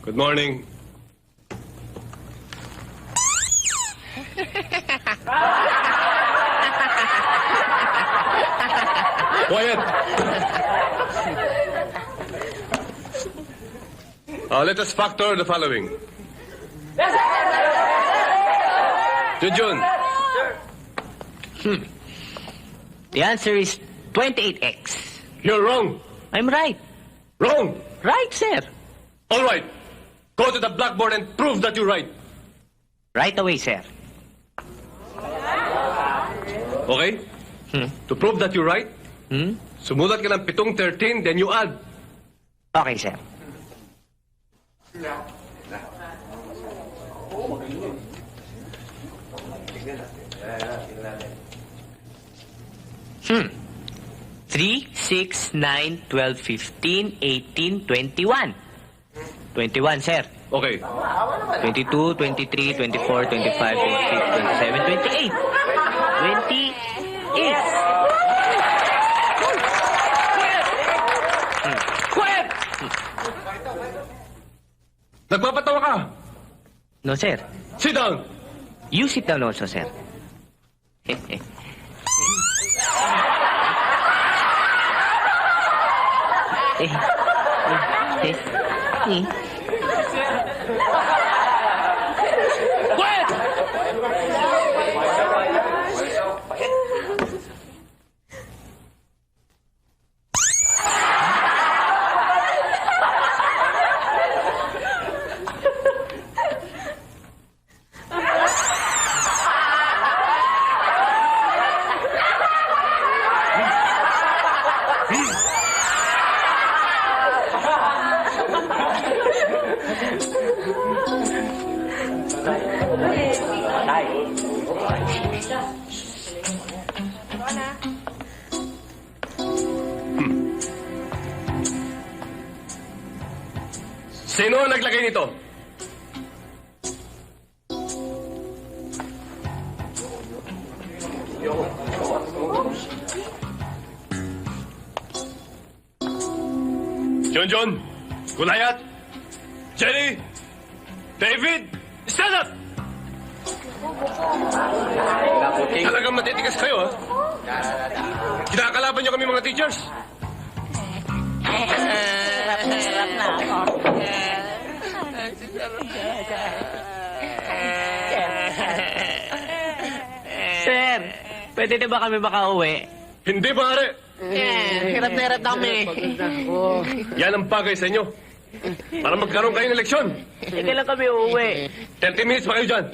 Good morning. Quiet! Let us factor the following. Junjun. The answer is 28x. You're wrong. I'm right. Wrong. Right, sir. All right. Go to the blackboard and prove that you're right. Right away, sir. Okay? To prove that you're right, Hmm? sumulat ka ng 7-13, then you add. Okay, sir. Hmm. 3, 6, 9, 12, 15, 18, 21. 21, sir. Okay. 22, 23, 24, 25, 26, 27, 28. 28. Quiet! Nagpapatawa ka. No, sir. Sit down. You sit down also, sir. Quiet! Sino ang naglagay nito? John, Gulayat, Jenny, David, stand up! Talagang matitigas kayo, ha? Kinakalaban niyo kami mga teachers. Sir, pwede na ba kami makauwi? Hindi, pare. Hirap na hirap kami. Yan ang bagay sa inyo. Para magkaroon kayo ng leksyon. Hindi lang kami uuwi. 30 minutes pa kayo dyan.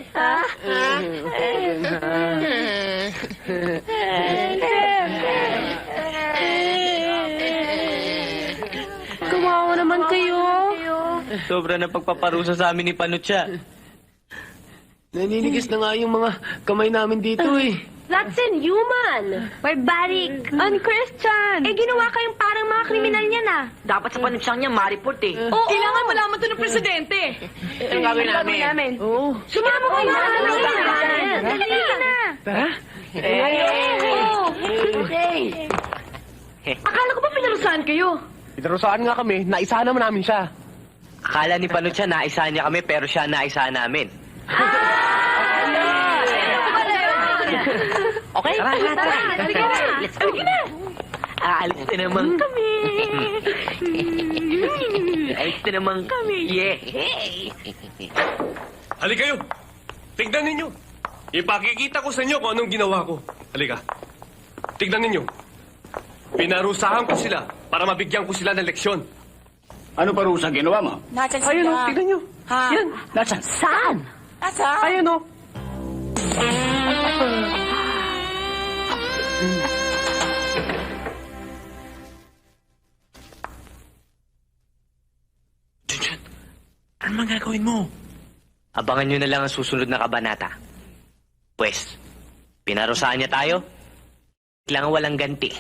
Kawawa naman kayo. Sobra na pagpaparusa sa amin ni Panutya. Naninigis na nga yung mga kamay namin dito eh. That's inhuman. Barbaric. Unchristian. Eh, ginawa kayong parang mga kriminal niyan, ah. Dapat sa panutsang niya, ma-report eh. Oo. Kailangan malaman to ng presidente. Ang gagawin namin. Oo. Sumama kayo na. Dali na. Tara. Akala ko ba pinarusahan kayo? Pinarusaan nga kami, naisahan naman namin siya. Akala ni Panutya naisahan niya kami pero siya naisahan namin. Okay? Tara. Halika na. Halika na. Aalis na naman kami. Aalis na naman kami. Yeah. Halika kayo. Tignan ninyo. Ipakikita ko sa inyo kung anong ginawa ko. Halika. Tignan ninyo. Pinarusahan ko sila para mabigyan ko sila ng leksyon. Ano parusa ginawa mo? Nasaan Ayun o, tignan nyo. Ha? Yan. Nasaan? Saan? Nasaan? Ayun o. Junjun, ano man gagawin mo? Abangan nyo na lang ang susunod na kabanata. Pwes, pinarusahan niya tayo. Kailangan walang ganti.